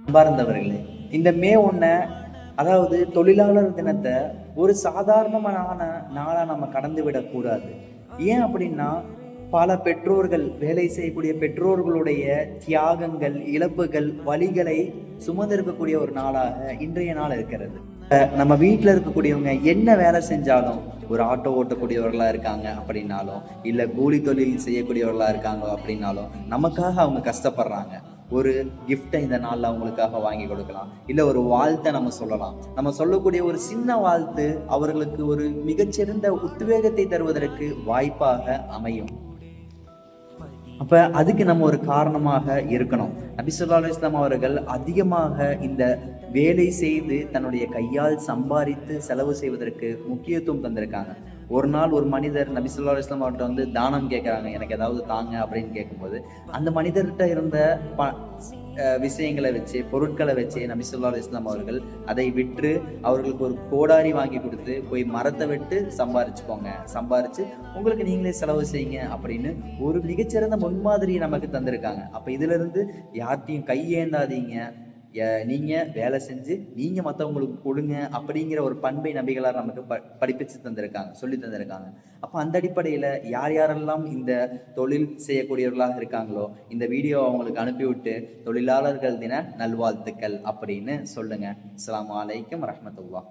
அன்பார்ந்தவர்களே, இந்த மே 1 அதாவது தொழிலாளர் தினத்தை ஒரு சாதாரணமான நாளா நம்ம கடந்து விடக்கூடாது. ஏன் அப்படின்னா, பல பெற்றோர்கள் வேலை செய்யக்கூடிய பெற்றோர்களுடைய தியாகங்கள், இழப்புகள், வலிகளை சுமந்திருக்கக்கூடிய ஒரு நாளாக இன்றைய நாள் இருக்கிறது. நம்ம வீட்ல இருக்கக்கூடியவங்க என்ன வேலை செஞ்சாலும், ஒரு ஆட்டோ ஓட்டக்கூடியவர்களா இருக்காங்க அப்படின்னாலும், இல்ல கூலி தொழில் செய்யக்கூடியவர்களா இருக்காங்க அப்படின்னாலும், நமக்காக அவங்க கஷ்டப்படுறாங்க. ஒரு கிஃப்ட்டை இந்த நாள்ல அவங்களுக்காக வாங்கி கொடுக்கலாம். இல்ல ஒரு வாழ்த்த நம்ம சொல்லலாம். நம்ம சொல்லக்கூடிய ஒரு சின்ன வாழ்த்து அவர்களுக்கு ஒரு மிகச்சிறந்த உத்வேகத்தை தருவதற்கு வாய்ப்பாக அமையும். அப்ப அதுக்கு நம்ம ஒரு காரணமாக இருக்கணும். நபி ஸல்லல்லாஹு அலைஹி வஸல்லம் அவர்கள் அதிகமாக இந்த வேலை செய்து தன்னுடைய கையால் சம்பாதித்து செலவு செய்வதற்கு முக்கியத்துவம் தந்திருக்காங்க. ஒரு நாள் ஒரு மனிதர் நபி ஸல்லல்லாஹு அலைஹி வஸல்லம் அவர்கிட்ட வந்து தானம் கேட்குறாங்க, எனக்கு ஏதாவது தாங்க அப்படின்னு கேட்கும்போது, அந்த மனிதர்கிட்ட இருந்த விஷயங்களை வச்சு, பொருட்களை வச்சு நபி ஸல்லல்லாஹு அலைஹி வஸல்லம் அவர்கள் அதை விற்று அவர்களுக்கு ஒரு கோடாரி வாங்கி கொடுத்து, போய் மரத்தை வெட்டு சம்பாரிச்சுக்கோங்க, சம்பாரிச்சு உங்களுக்கு நீங்களே செலவு செய்யுங்க அப்படின்னு ஒரு மிகச்சிறந்த முன்மாதிரியை நமக்கு தந்திருக்காங்க. அப்ப இதுல இருந்து யார்கிட்டையும் கையேந்தாதீங்க, நீங்க வேலை செஞ்சு நீங்க மற்றவங்களுக்கு கொடுங்க அப்படிங்கிற ஒரு பண்பை நபிகளார் நமக்கு படிப்பிச்சு தந்திருக்காங்க, சொல்லி தந்திருக்காங்க. அப்ப அந்த அடிப்படையில யார் யாரெல்லாம் இந்த தொழில் செய்யக்கூடியவர்களாக இருக்காங்களோ இந்த வீடியோ அவங்களுக்கு அனுப்பிவிட்டு தொழிலாளர்கள் தின நல்வாழ்த்துக்கள் அப்படின்னு சொல்லுங்க. அஸ்ஸலாமு அலைக்கும் வரஹ்மத்துல்லாஹ்.